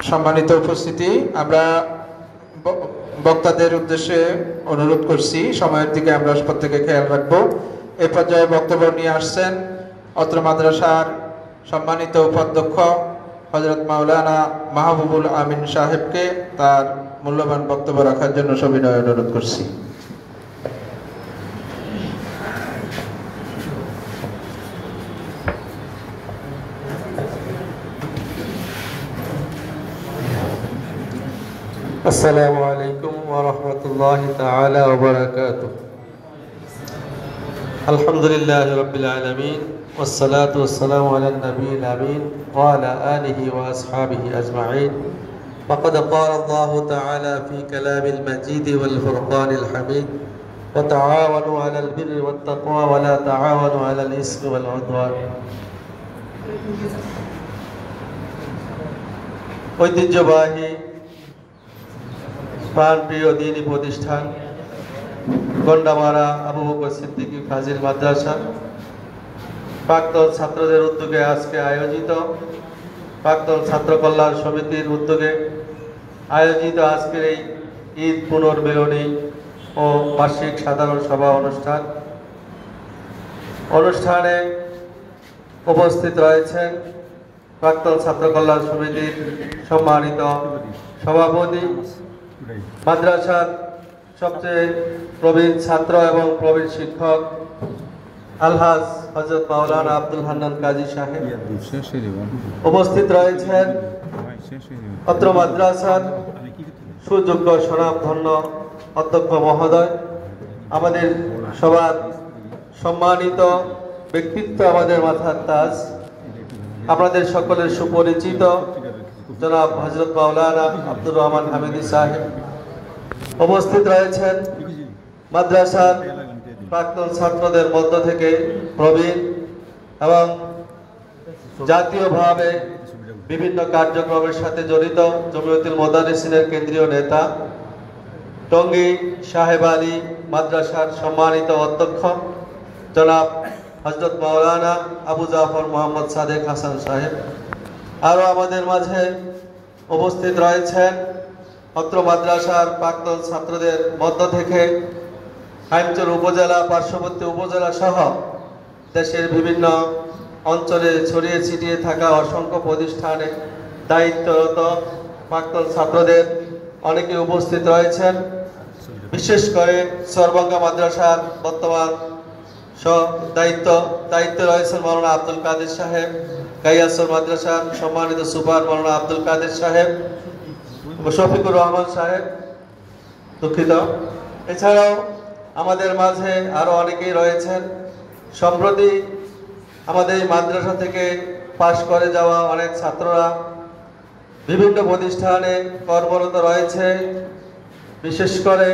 সম্মানিত উপস্থিতি, আমরা বক্তাদের উদ্দেশ্যে অনুরোধ করছি সময়ের দিকে আমরা প্রত্যেকে খেয়াল রাখবো। এই পর্যায়ে বক্তব্য নিয়ে আসছেন অত্র মাদ্রাসার সম্মানিত উপাধ্যক্ষ হযরত মাওলানা মাহবুবুল আমিন সাহেবকে তার মূল্যবান বক্তব্য রাখার জন্য সবিনয় অনুরোধ করছি। السلام عليكم ورحمة الله تعالى وبركاته. الحمد لله رب العالمين والصلاة والسلام على النبي الأمين وعلى آله وأصحابه أجمعين. وقد قال الله تعالى في كلام المجيد والفرقان الحميد: وتعاونوا على البر والتقوى ولا تعاونوا على الإثم والعدوان. ঐতিহ্যবাহী প্রাণপ্রিয় দ্বীনি প্রতিষ্ঠান গন্ডামারা আবু বকর সিদ্দিকী ফাজিল মাদ্রাসা প্রাক্তন ছাত্রদের উদ্যোগে আজকে আয়োজিত, প্রাক্তন ছাত্র কল্যাণ সমিতির উদ্যোগে আয়োজিত আজকের এই ঈদ পুনর্মিলনী ও বার্ষিক সাধারণ সভা অনুষ্ঠানে উপস্থিত রয়েছেন প্রাক্তন ছাত্র কল্যাণ সমিতির সম্মানিত সভাপতি, মাদ্রাসার সবচেয়ে প্রবীণ ছাত্র এবং প্রবীণ শিক্ষক আলহাজ হযরত মাওলানা আব্দুল হান্নান কাজী সাহেব, উপস্থিত রয়েছেন অত্র মাদ্রাসার সুযোগ্য স্বনামধন্য অধ্যক্ষ মহোদয়, আমাদের সবার সম্মানিত ব্যক্তিত্ব, আমাদের মাথার তাজ, আপনাদের সকলের সুপরিচিত জনাব হযরত মাওলানা আব্দুর রহমান হামিদি সাহেব, উপস্থিত রয়েছেন মাদ্রাসার প্রাক্তন ছাত্রদের মধ্য থেকে প্রবীণ এবং জাতীয়ভাবে বিভিন্ন কার্যক্রমের সাথে জড়িত জমিয়তুল মোদাররিসিনের কেন্দ্রীয় নেতা, টঙ্গী সাহেব আলী মাদ্রাসার সম্মানিত অধ্যক্ষ জনাব হযরত মাওলানা আবু জাফর মোহাম্মদ সাদেক হাসান সাহেব, আরও আমাদের মাঝে উপস্থিত রয়েছেন অত্র মাদ্রাসার প্রাক্তন ছাত্রদের মধ্য থেকে হাইমচর উপজেলা, পার্শ্ববর্তী উপজেলা সহ দেশের বিভিন্ন অঞ্চলে ছড়িয়ে ছিটিয়ে থাকা অসংখ্য প্রতিষ্ঠানে দায়িত্বরত প্রাক্তন ছাত্রদের অনেকে উপস্থিত রয়েছেন। বিশেষ করে সরবঙ্গা মাদ্রাসার বর্তমান দায়িত্বে রয়েছেন মাওলানা আব্দুল কাদের সাহেব, গাইয়াসর মাদ্রাসার সম্মানিত সুপার মাওলানা আব্দুল কাদের সাহেব, শফিকুর রহমান সাহেব, দুঃখিত। এছাড়াও আমাদের মাঝে আরো অনেকেই রয়েছেন। সম্প্রতি আমাদের এই মাদ্রাসা থেকে পাশ করে যাওয়া অনেক ছাত্ররা বিভিন্ন প্রতিষ্ঠানে কর্মরত রয়েছে। বিশেষ করে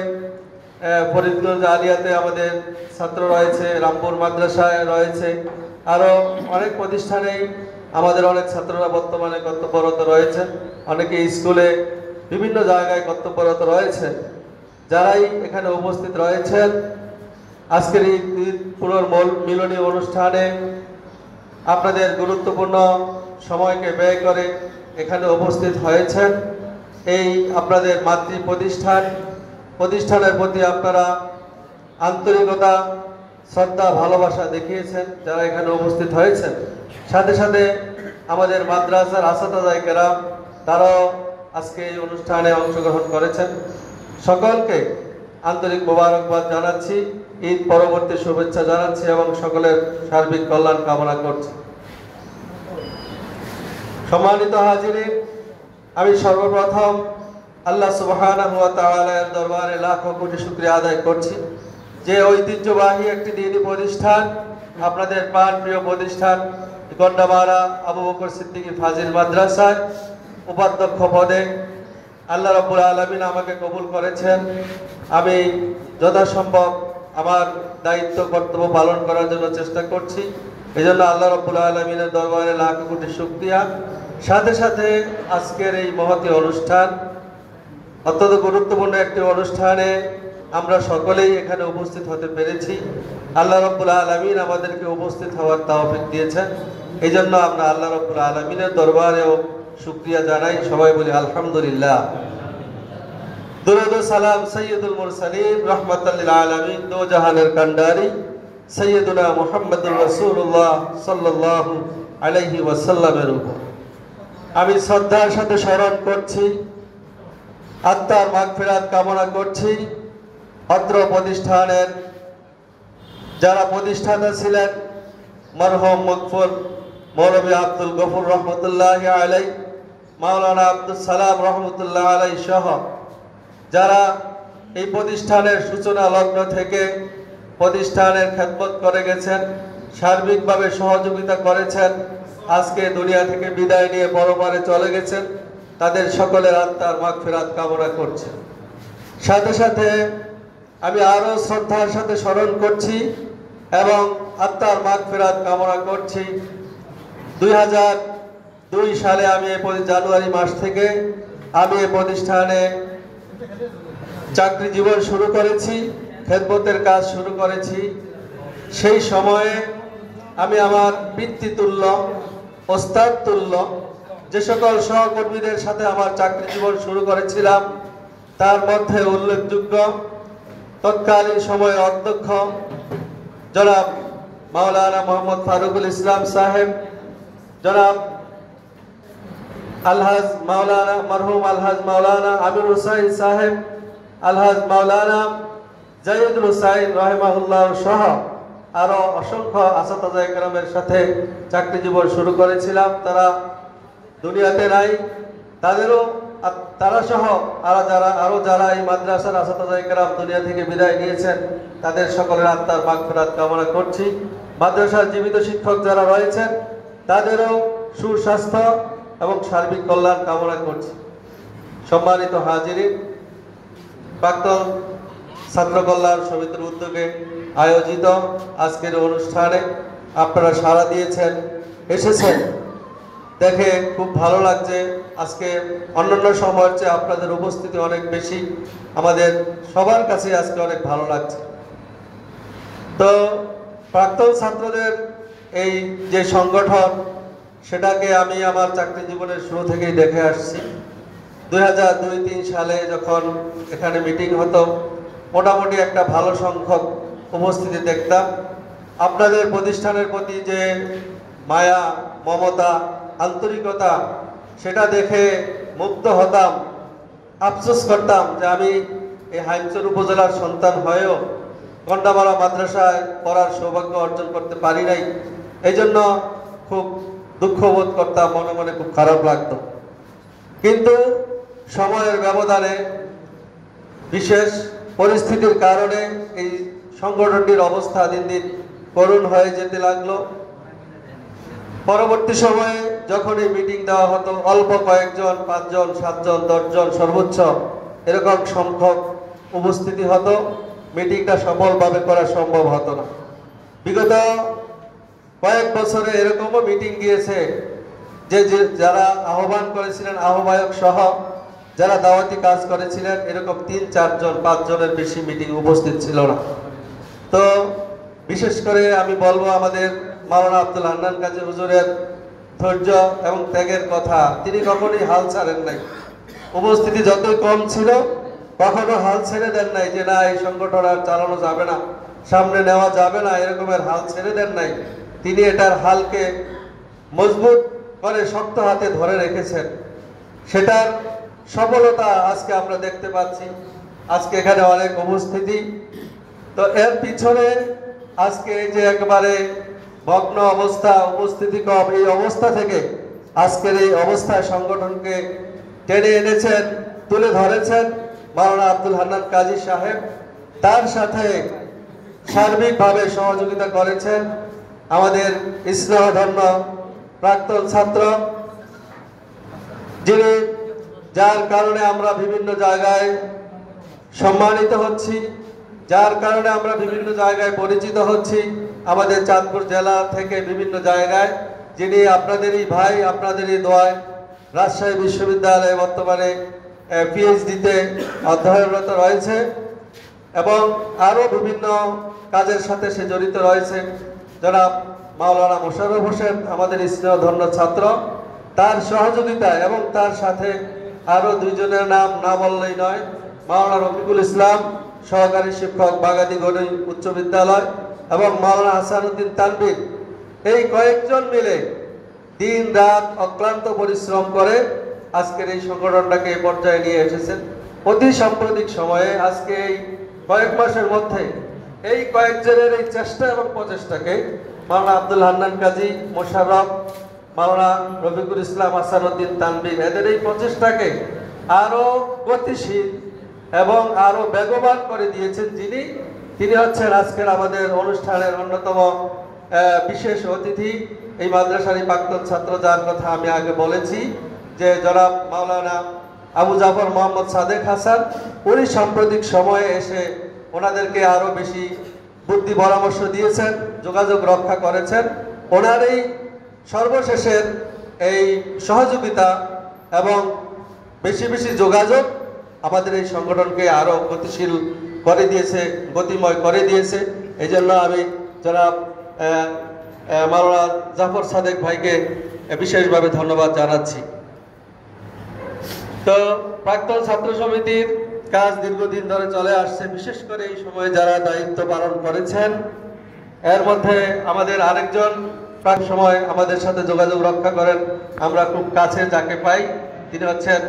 ফরিদগঞ্জ আলিয়াতে আমাদের ছাত্র রয়েছে, রামপুর মাদ্রাসায় রয়েছে, আরও অনেক প্রতিষ্ঠানেই আমাদের অনেক ছাত্ররা বর্তমানে কর্তব্যরত রয়েছেন। অনেকে স্কুলে বিভিন্ন জায়গায় কর্তব্যরত রয়েছেন। যারাই এখানে উপস্থিত রয়েছেন আজকের এই পুনর্মিলনী অনুষ্ঠানে আপনাদের গুরুত্বপূর্ণ সময়কে ব্যয় করে এখানে উপস্থিত হয়েছেন। এই আপনাদের মাতৃ প্রতিষ্ঠানের প্রতি আপনারা আন্তরিকতা, শ্রদ্ধা, ভালোবাসা দেখিয়েছেন যারা এখানে উপস্থিত হয়েছেন। সাথে সাথে আমাদের মাদ্রাসার আসাতাজায়ে কেরাম তারাও আজকে এই অনুষ্ঠানে অংশগ্রহণ করেছেন। সকলকে আন্তরিক মোবারকবাদ জানাচ্ছি, ঈদ পরবর্তী শুভেচ্ছা জানাচ্ছি এবং সকলের সার্বিক কল্যাণ কামনা করছি। সম্মানিত হাজিরিন, আমি সর্বপ্রথম আল্লাহ সুবহানাহু ওয়া তাআলার দরবারে লাখো কোটি শুকরিয়া আদায় করছি যে ঐতিহ্যবাহী একটি দ্বীনি প্রতিষ্ঠান, আপনাদের প্রাণপ্রিয় প্রতিষ্ঠান গন্ডামারা আবু বকর সিদ্দিকী ফাজিল মাদ্রাসায় উপাধ্যক্ষ পদে আল্লাহ রাব্বুল আলামিন আমাকে কবুল করেছেন। আমি যথাসম্ভব আমার দায়িত্ব কর্তব্য পালন করার জন্য চেষ্টা করছি। এই জন্য আল্লাহ রাব্বুল আলামিনের দরবারে লাখো কোটি শুকরিয়া। সাথে সাথে আজকের এই মহতী অনুষ্ঠান, অত্যন্ত গুরুত্বপূর্ণ একটি অনুষ্ঠানে আমরা সকলেই এখানে উপস্থিত হতে পেরেছি। আল্লাহ রাব্বুল আলামিন আমাদেরকে উপস্থিত হওয়ার তৌফিক দিয়েছেন। এই জন্য আমরা আল্লাহ রাব্বুল আলামিনের দরবারেও শুকরিয়া জানাই, সবাই বলি আলহামদুলিল্লাহ। দুরুদ ও সালাম সাইয়্যিদুল মুরসালিন রাহমাতাল লিল আলামিন দো জাহানের কান্ডারি সাইয়্যিদুনা মুহাম্মদুর রাসূলুল্লাহ সাল্লাল্লাহু আলাইহি ওয়াসাল্লামের উপর আমি শ্রদ্ধার সাথে স্মরণ করছি, আত্মার মাগফিরাত কামনা করছি। অত্র প্রতিষ্ঠানের যারা প্রতিষ্ঠাতা ছিলেন মরহুম মকফুর মৌলভী আব্দুল গফুর রহমতুল্লাহ আলাই, মাওলানা আব্দুল সালাম রহমতুল্লাহ আলাই সহ যারা এই প্রতিষ্ঠানের সূচনা লগ্ন থেকে প্রতিষ্ঠানের খেদমত করে গেছেন, সার্বিকভাবে সহযোগিতা করেছেন, আজকে দুনিয়া থেকে বিদায় নিয়ে পরপারে চলে গেছেন, তাদের সকলের আত্মার মাগফিরাত কামনা করছি। সাথে সাথে আমি আরও শ্রদ্ধার সাথে স্মরণ করছি এবং আত্মার মাগফিরাত কামনা করছি। 2002 সালে আমি জানুয়ারি মাস থেকে আমি এই প্রতিষ্ঠানে চাকরি জীবন শুরু করেছি, খেদমতের কাজ শুরু করেছি। সেই সময়ে আমি আমার পিতৃতুল্য, ওস্তাদ তুল্য যে সকল সহকর্মীদের সাথে আমার চাকরি জীবন শুরু করেছিলাম, তার মধ্যে উল্লেখযোগ্য তৎকালীন সময়ে অধ্যক্ষ জনাব মাওলানা মোহাম্মদ ফারুকুল ইসলাম সাহেব, জনাব আলহাজ মাওলানা মরহুম আলহাজ মাওলানা আমির হুসাইন সাহেব, আলহাজ মাওলানা জাহিদুল হুসাইন রাহিমাহুল্লাহ সহ আরো অসংখ্য আসাতাজা ইকরামের সাথে চাকরি জীবন শুরু করেছিলাম। তারা দুনিয়াতে নাই, তারা সহ আরো যারা এই মাদ্রাসার আসাতাজা ইকরাম দুনিয়া থেকে বিদায় নিয়েছেন, তাদের সকলের আত্মার মাগফিরাত কামনা করছি। মাদ্রাসার জীবিত শিক্ষক যারা রয়েছেন তাদেরও সুস্বাস্থ্য এবং সার্বিক কল্যাণ কামনা করছি। সম্মানিত হাজিরিন, প্রাক্তন ছাত্র কল্যাণ সমিতির উদ্যোগে আয়োজিত আজকের অনুষ্ঠানে আপনারা সাড়া দিয়েছেন, এসেছেন, দেখে খুব ভালো লাগছে। আজকে অন্যান্য সময়ের চেয়ে আপনাদের উপস্থিতি অনেক বেশি, আমাদের সবার কাছে আজকে অনেক ভালো লাগছে। তো প্রাক্তন ছাত্রদের এই যে সংগঠন, সেটাকে আমি আমার চাকরি জীবনের শুরু থেকেই দেখে আসছি। 2002-03 সালে যখন এখানে মিটিং হতো, মোটামুটি একটা ভালো সংখ্যক উপস্থিতি দেখতাম। আপনাদের প্রতিষ্ঠানের প্রতি যে মায়া, মমতা, আন্তরিকতা, সেটা দেখে মুগ্ধ হতাম। আফসোস করতাম যে আমি এই হাইমচর উপজেলার সন্তান হয়েও কন্ডামারা মাদ্রাসায় পড়ার সৌভাগ্য অর্জন করতে পারি নাই। এই জন্য খুব দুঃখ বোধ করতাম, মনে মনে খুব খারাপ লাগতো। কিন্তু সময়ের ব্যবধানে, বিশেষ পরিস্থিতির কারণে এই সংগঠনটির অবস্থা দিন দিন করুণ হয়ে যেতে লাগলো। পরবর্তী সময়ে যখন এই মিটিং দেওয়া হতো, অল্প কয়েকজন, 5 জন, 7 জন, 10 জন সর্বোচ্চ এরকম সংখ্যক উপস্থিতি হতো। মিটিংটা সফলভাবে করা সম্ভব হতো না। বিগত কয়েক বছরে এরকমও মিটিং গিয়েছে যে যারা আহ্বান করেছিলেন, আহ্বায়ক সহ যারা দাওয়াতি কাজ করেছিলেন, এরকম 3, 4 জন, 5 জনের বেশি মিটিং উপস্থিত ছিল না। তো বিশেষ করে আমি বলবো আমাদের মাওলানা আব্দুল হান্নান কাজী হুজুরের ধৈর্য এবং ত্যাগের কথা। তিনি কখনোই হাল ছাড়েন নাই। উপস্থিতি যতই কম ছিল, কখনো হাল ছেড়ে দেন নাই যে না, এই সংগঠন আর চালানো যাবে না, সামনে নেওয়া যাবে না, এরকমের হাল ছেড়ে দেন নাই। তিনি এটার হালকে মজবুত করে শক্ত হাতে ধরে রেখেছেন। সেটার সফলতা আজকে আমরা দেখতে পাচ্ছি। আজকে এখানে অনেক উপস্থিতি। তো এর পিছনে আজকে এই যে একেবারে ভগ্ন অবস্থা, উপস্থিতি কম, এই অবস্থা থেকে আজকের এই অবস্থায় সংগঠনকে টেনে এনেছেন, তুলে ধরেছেন মাওলানা আব্দুল হান্নান কাজী সাহেব। তার সাথে সার্বিকভাবে সহযোগিতা করেছেন আমাদের স্নেহধন্য প্রাক্তন ছাত্র, যিনি, যার কারণে আমরা বিভিন্ন জায়গায় সম্মানিত হচ্ছি, যার কারণে আমরা বিভিন্ন জায়গায় পরিচিত হচ্ছি, আমাদের চাঁদপুর জেলা থেকে বিভিন্ন জায়গায়, যিনি আপনাদেরই ভাই, আপনাদেরই দোয়ায় রাজশাহী বিশ্ববিদ্যালয়ে বর্তমানে পিএইচডিতে অধ্যয়নরত রয়েছে এবং আরও বিভিন্ন কাজের সাথে সে জড়িত রয়েছে। জনাব মাওলানা মোশাররফ হোসেন, আমাদের স্নেহধন্য ছাত্র, তার সহযোগিতা এবং তার সাথে আরো দুইজনের নাম না বললেই নয়, মাওলানা রফিকুল ইসলাম সহকারী শিক্ষক বাগাদি গণি উচ্চ বিদ্যালয় এবং মাওলানা হাসানুদ্দিন তানভীর, এই কয়েকজন মিলে দিন রাত অক্লান্ত পরিশ্রম করে আজকের এই সংগঠনটাকে এই পর্যায়ে নিয়ে এসেছেন। অতি সাম্প্রতিক সময়ে আজকে এই কয়েক মাসের মধ্যে এই কয়েকজনের এই চেষ্টা এবং প্রচেষ্টাকে মাওলানা আব্দুল হান্নান কাজী, মোশাররফ, মাওলানা রফিকুল ইসলাম, হাসানুদ্দিন তানভীর, এদের এই প্রচেষ্টাকে আরো গতিশীল এবং আরো বেগবান করে দিয়েছেন তিনি হচ্ছেন আজকের আমাদের অনুষ্ঠানের অন্যতম বিশেষ অতিথি, এই মাদ্রাসারই প্রাক্তন ছাত্র, যার কথা আমি আগে বলেছি যে জনাব মাওলানা আবু জাফর মোহাম্মদ সাদেক হাসান। উনি সাম্প্রতিক সময়ে এসে ওনাদেরকে আরো বেশি বুদ্ধি পরামর্শ দিয়েছেন, যোগাযোগ রক্ষা করেছেন। ওনার এই সর্বশেষের এই সহযোগিতা এবং বেশি বেশি যোগাযোগ আমাদের এই সংগঠনকে আরো গতিশীল করে দিয়েছে, গতিময় করে দিয়েছে। এই জন্য আমি জনাব মাওলানা জাফর সাদেক ভাইকে বিশেষভাবে ধন্যবাদ জানাচ্ছি। তো প্রাক্তন ছাত্র সমিতির কাজ দীর্ঘদিন ধরে চলে আসছে, বিশেষ করে এই সময়ে যারা দায়িত্ব পালন করেছেন, এর মধ্যে আমাদের আরেকজন প্রাক সময় আমাদের সাথে যোগাযোগ রক্ষা করেন, আমরা খুব কাছে যাকে পাই, তিনি হচ্ছেন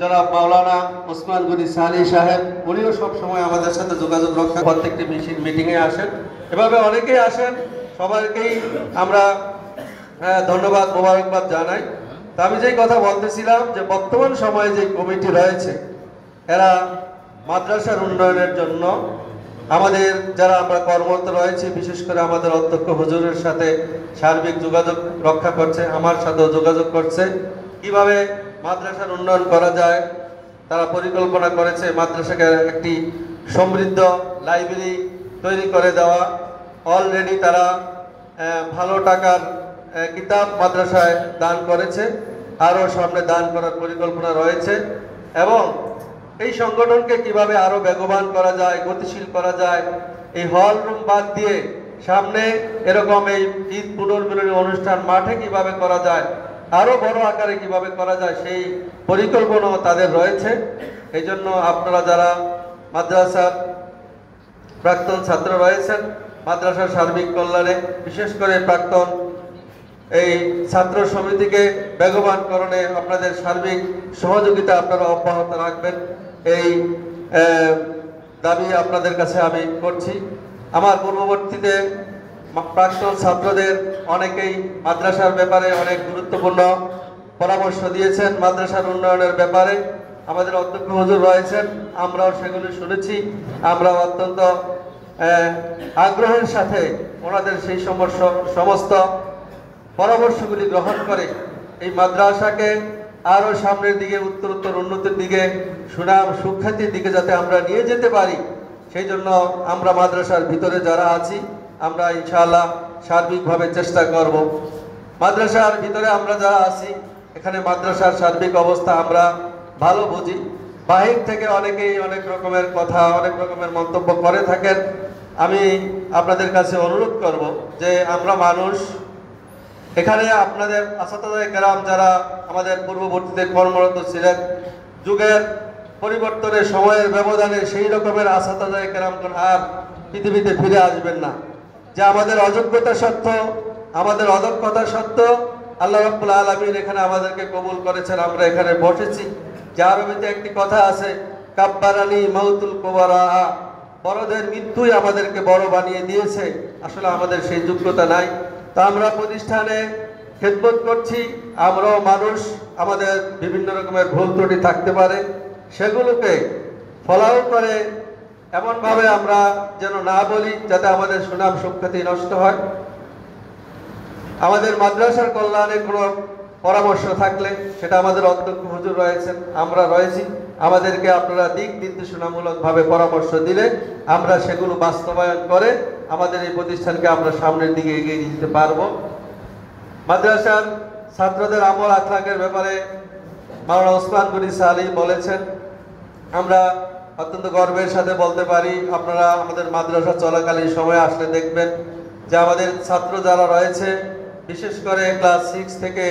জনাব মাওলানা ওসমান গনি সানি সাহেব। উনিও সব সময় আমাদের সাথে যোগাযোগ রক্ষা, প্রত্যেকটি মিটিংয়ে আসেন, এভাবে অনেকেই আসেন। সবাইকেই আমরা ধন্যবাদ, মোবারকবাদ জানাই। তা আমি যেই কথা বলতেছিলাম যে বর্তমান সময়ে যে কমিটি রয়েছে, এরা মাদ্রাসার উন্নয়নের জন্য আমাদের যারা আমরা কর্মরত রয়েছি, বিশেষ করে আমাদের অধ্যক্ষ হুজুরের সাথে সার্বিক যোগাযোগ রক্ষা করছে, আমার সাথেও যোগাযোগ করছে, কিভাবে মাদ্রাসার উন্নয়ন করা যায়। তারা পরিকল্পনা করেছে মাদ্রাসাকে একটি সমৃদ্ধ লাইব্রেরি তৈরি করে দেওয়া। অলরেডি তারা ভালো টাকার কিতাব মাদ্রাসায় দান করেছে, আরও সামনে দান করার পরিকল্পনা রয়েছে। এবং এই সংগঠনকে কিভাবে আরো বেগবান করা যায়, গতিশীল করা যায়, এই হল রুম বাদ দিয়ে সামনে এরকম এই ঈদ পুনর্মিলনী অনুষ্ঠান মাঠে কিভাবে করা যায়, আরো বড় আকারে কিভাবে করা যায়, সেই পরিকল্পনাও তাদের রয়েছে। এই জন্য আপনারা যারা মাদ্রাসার প্রাক্তন ছাত্র রয়েছেন, মাদ্রাসার সার্বিক কল্যাণে বিশেষ করে প্রাক্তন এই ছাত্র সমিতিকে বেগবানকরণে আপনাদের সার্বিক সহযোগিতা আপনারা অব্যাহত রাখবেন, এই দাবি আপনাদের কাছে আমি করছি। আমার পূর্ববর্তীতে প্রাক্তন ছাত্রদের অনেকেই মাদ্রাসার ব্যাপারে অনেক গুরুত্বপূর্ণ পরামর্শ দিয়েছেন, মাদ্রাসার উন্নয়নের ব্যাপারে আমাদের অধ্যক্ষ হুজুর রয়েছেন, আমরাও সেগুলি শুনেছি। আমরা অত্যন্ত আগ্রহের সাথে ওনাদের সেই সমস্ত পরামর্শগুলি গ্রহণ করে এই মাদ্রাসাকে আরো সামনের দিকে, উত্তরোত্তর উন্নতির দিকে, সুনাম সুখ্যাতির দিকে যাতে আমরা নিয়ে যেতে পারি, সেই জন্য আমরা মাদ্রাসার ভিতরে যারা আছি আমরা ইনশাআল্লাহ সার্বিকভাবে চেষ্টা করব। মাদ্রাসার ভিতরে আমরা যারা আছি, এখানে মাদ্রাসার সার্বিক অবস্থা আমরা ভালো বুঝি। বাহির থেকে অনেকেই অনেক রকমের কথা, অনেক রকমের মন্তব্য করে থাকেন। আমি আপনাদের কাছে অনুরোধ করব যে আমরা মানুষ, এখানে আপনাদের আসাতায়ে কেরাম যারা আমাদের পূর্ববর্তীতে কর্মরত ছিলেন, যুগের পরিবর্তনের সময়ের ব্যবধানে সেই রকমের আসাতায়ে কেরাম আর পৃথিবীতে ফিরে আসবেন না। যে আমাদের অযোগ্যতা সত্ত্বেও, আমাদের অদক্ষতা সত্ত্বেও আল্লাহ রাব্বুল আলামিন এখানে আমাদেরকে কবুল করেছেন, আমরা এখানে বসেছি। যে আরবিতে একটি কথা আছে, কাব্বারানি মাউতুল কুবারা, বড়দের মৃত্যুই আমাদেরকে বড় বানিয়ে দিয়েছে। আসলে আমাদের সেই যোগ্যতা নাই। তো আমরা প্রতিষ্ঠানে খেদমত করছি, আমরাও মানুষ, আমাদের বিভিন্ন রকমের ভুল ত্রুটি থাকতে পারে, সেগুলোকে ফলাও করে এমনভাবে আমরা যেন না বলি যাতে আমাদের সুনাম সুখ্যাতি নষ্ট হয়। আমাদের মাদ্রাসার কল্যাণে কোনো পরামর্শ থাকলে সেটা আমাদের অধ্যক্ষ হুজুর রয়েছেন, আমরা রয়েছি, আমাদেরকে আপনারা দিক নির্দেশনামূলকভাবে পরামর্শ দিলে আমরা সেগুলো বাস্তবায়ন করে আমাদের এই প্রতিষ্ঠানকে আমরা সামনের দিকে এগিয়ে নিয়ে যেতে পারবো। মাদ্রাসার ছাত্রদের আমল আখলাকের ব্যাপারে মাওলানা ওসমান গনি সানি বলেছেন, আমরা অত্যন্ত গর্বের সাথে বলতে পারি, আপনারা আমাদের মাদ্রাসা চলাকালীন সময় আসলে দেখবেন যে আমাদের ছাত্র যারা রয়েছে বিশেষ করে ক্লাস 6 থেকে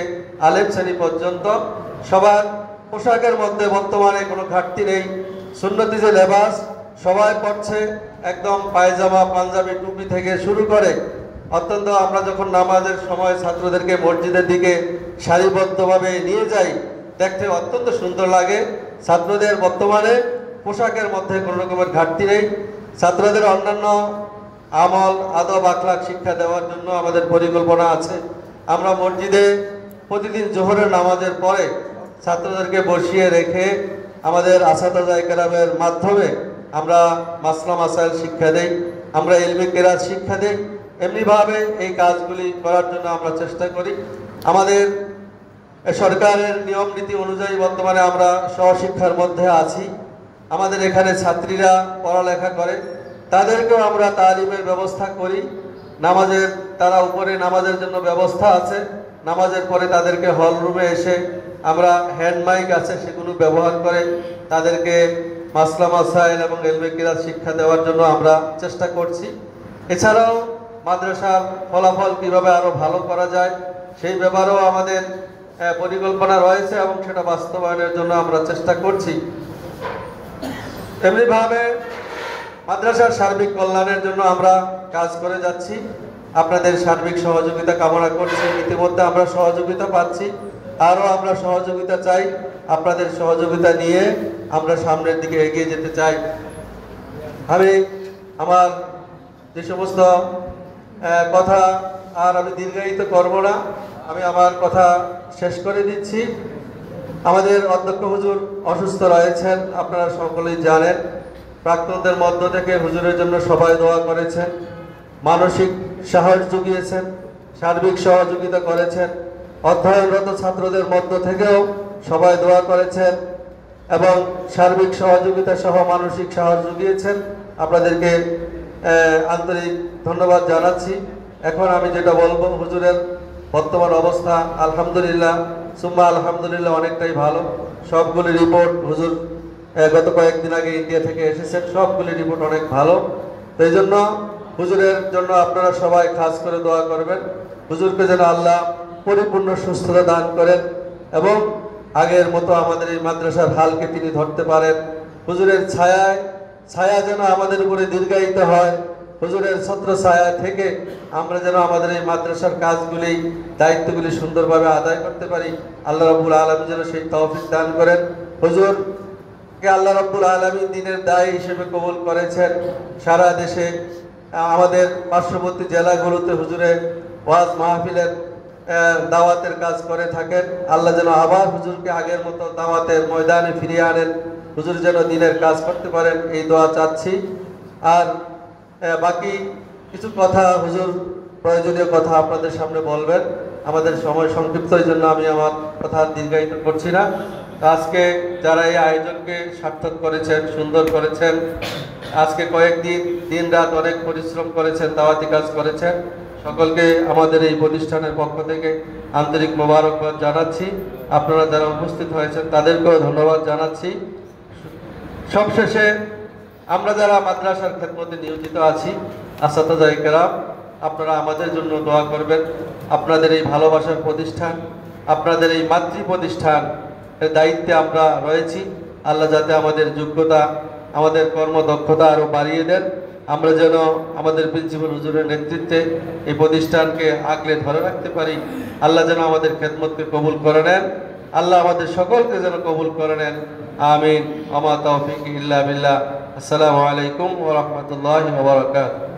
আলেম শ্রেণী পর্যন্ত সবার পোশাকের মধ্যে বর্তমানে কোনো ঘাটতি নেই। সুন্নতি যে লেবাস সবাই পড়ছে, একদম পায়জামা পাঞ্জাবি টুপি থেকে শুরু করে অত্যন্ত আমরা যখন নামাজের সময় ছাত্রদেরকে মসজিদের দিকে সারিবদ্ধভাবে নিয়ে যাই, দেখতে অত্যন্ত সুন্দর লাগে। ছাত্রদের বর্তমানে পোশাকের মধ্যে কোনো রকমের ঘাটতি নেই। ছাত্রদের অন্যান্য আমল আদব আখলাক শিক্ষা দেওয়ার জন্য আমাদের পরিকল্পনা আছে। আমরা মসজিদে প্রতিদিন জোহরের নামাজের পরে ছাত্রদেরকে বসিয়ে রেখে আমাদের আসাতাজা কেরামের মাধ্যমে আমরা মাসলা মাসাইল শিক্ষা দেই, আমরা ইলমে কেরাত শিক্ষা দেই। এমনিভাবে এই কাজগুলি করার জন্য আমরা চেষ্টা করি। আমাদের সরকারের নিয়ম নীতি অনুযায়ী বর্তমানে আমরা সহশিক্ষার মধ্যে আছি। আমাদের এখানে ছাত্রীরা পড়ালেখা করে, তাদেরকেও আমরা তালিমের ব্যবস্থা করি। নামাজের তারা উপরে নামাজের জন্য ব্যবস্থা আছে, নামাজের পরে তাদেরকে হল রুমে এসে আমরা হ্যান্ড মাইক আছে সেগুলো ব্যবহার করে তাদেরকে মাসলা মাসাইল এবং ইলমে কিরাত শিক্ষা দেওয়ার জন্য আমরা চেষ্টা করছি। এছাড়াও মাদ্রাসার ফলাফল কিভাবে আরও ভালো করা যায় সেই ব্যাপারেও আমাদের পরিকল্পনা রয়েছে এবং সেটা বাস্তবায়নের জন্য আমরা চেষ্টা করছি। তেমনিভাবে মাদ্রাসার সার্বিক কল্যাণের জন্য আমরা কাজ করে যাচ্ছি। আপনাদের সার্বিক সহযোগিতা কামনা করছি। ইতিমধ্যে আমরা সহযোগিতা পাচ্ছি, আরও আমরা সহযোগিতা চাই। আপনাদের সহযোগিতা নিয়ে আমরা সামনের দিকে এগিয়ে যেতে চাই। আমি আমার যে সমস্ত কথা আর আমি দীর্ঘায়িত করব না, আমি আমার কথা শেষ করে দিচ্ছি। আমাদের অধ্যক্ষ হুজুর অসুস্থ রয়েছেন, আপনারা সকলেই জানেন। প্রাক্তনদের মধ্য থেকে হুজুরের জন্য সবাই দোয়া করেছেন, মানসিক সাহস জুগিয়েছেন, সার্বিক সহযোগিতা করেছেন। অধ্যয়নরত ছাত্রদের মধ্য থেকেও সবাই দোয়া করেছেন এবং সার্বিক সহযোগিতা সহ মানসিক সাহস জুগিয়েছেন। আপনাদেরকে আন্তরিক ধন্যবাদ জানাচ্ছি। এখন আমি যেটা বলবো, হুজুরের বর্তমান অবস্থা আলহামদুলিল্লাহ সুম্মা আলহামদুলিল্লাহ অনেকটাই ভালো। সবগুলি রিপোর্ট হুজুর গত কয়েকদিন আগে ইন্ডিয়া থেকে এসেছেন, সবগুলি রিপোর্ট অনেক ভালো। তো এই জন্য হুজুরের জন্য আপনারা সবাই খাস করে দোয়া করবেন। হুজুরকে যেন আল্লাহ পরিপূর্ণ সুস্থতা দান করেন এবং আগের মতো আমাদের এই মাদ্রাসার হালকে তিনি ধরতে পারেন। হুজুরের ছায়া যেন আমাদের উপরে দীর্ঘায়িত হয়। হুজুরের ছত্র ছায়া থেকে আমরা যেন আমাদের এই মাদ্রাসার কাজগুলি দায়িত্বগুলি সুন্দরভাবে আদায় করতে পারি। আল্লাহ রাব্বুল আলামিন যেন সেই তৌফিক দান করেন। হুজুরকে আল্লাহ রাব্বুল আলামিন দিনের দায়ী হিসেবে কবুল করেছেন। সারা দেশে আমাদের পার্শ্ববর্তী জেলাগুলোতে হুজুরের ওয়াজ মাহফিলের দাওয়াতের কাজ করে থাকেন। আল্লাহ যেন আবার হুজুরকে আগের মতো দাওয়াতের ময়দানে ফিরিয়ে আনেন, হুজুর যেন দিনের কাজ করতে পারেন, এই দোয়া চাচ্ছি। আর বাকি কিছু কথা হুজুর প্রয়োজনীয় কথা আপনাদের সামনে বলবেন। আমাদের সময় সংক্ষিপ্ত, এই জন্য আমি আমার কথা দীর্ঘায়িত করছি না। আজকে যারা এই আয়োজনকে সার্থক করেছেন, সুন্দর করেছেন, আজকে কয়েকদিন দিন রাত অনেক পরিশ্রম করেছেন, দাওয়াতি কাজ করেছেন, সকলকে আমাদের এই প্রতিষ্ঠানের পক্ষ থেকে আন্তরিক মোবারকবাদ জানাচ্ছি। আপনারা যারা উপস্থিত হয়েছেন তাদেরকেও ধন্যবাদ জানাচ্ছি। সবশেষে আমরা যারা মাদ্রাসার খেদমতে নিয়োজিত আছি, আসাতাজা কেরাম, আপনারা আমাদের জন্য দোয়া করবেন। আপনাদের এই ভালোবাসার প্রতিষ্ঠান, আপনাদের এই মাতৃ প্রতিষ্ঠান এর দায়িত্বে আমরা রয়েছি। আল্লাহ যাতে আমাদের যোগ্যতা, আমাদের কর্মদক্ষতা আরও বাড়িয়ে দেন। আমরা যেন আমাদের প্রিন্সিপাল হুজুরের নেতৃত্বে এই প্রতিষ্ঠানকে আগলে ধরে রাখতে পারি। আল্লাহ যেন আমাদের খেদমতকে কবুল করে নেন। আল্লাহ আমাদের সকলকে যেন কবুল করে নেন। আমিন। ওয়া মা তাওফীকি ইল্লা বিল্লাহ। আসসালামু আলাইকুম ওয়া রাহমাতুল্লাহি ওয়া বারাকাতুহু।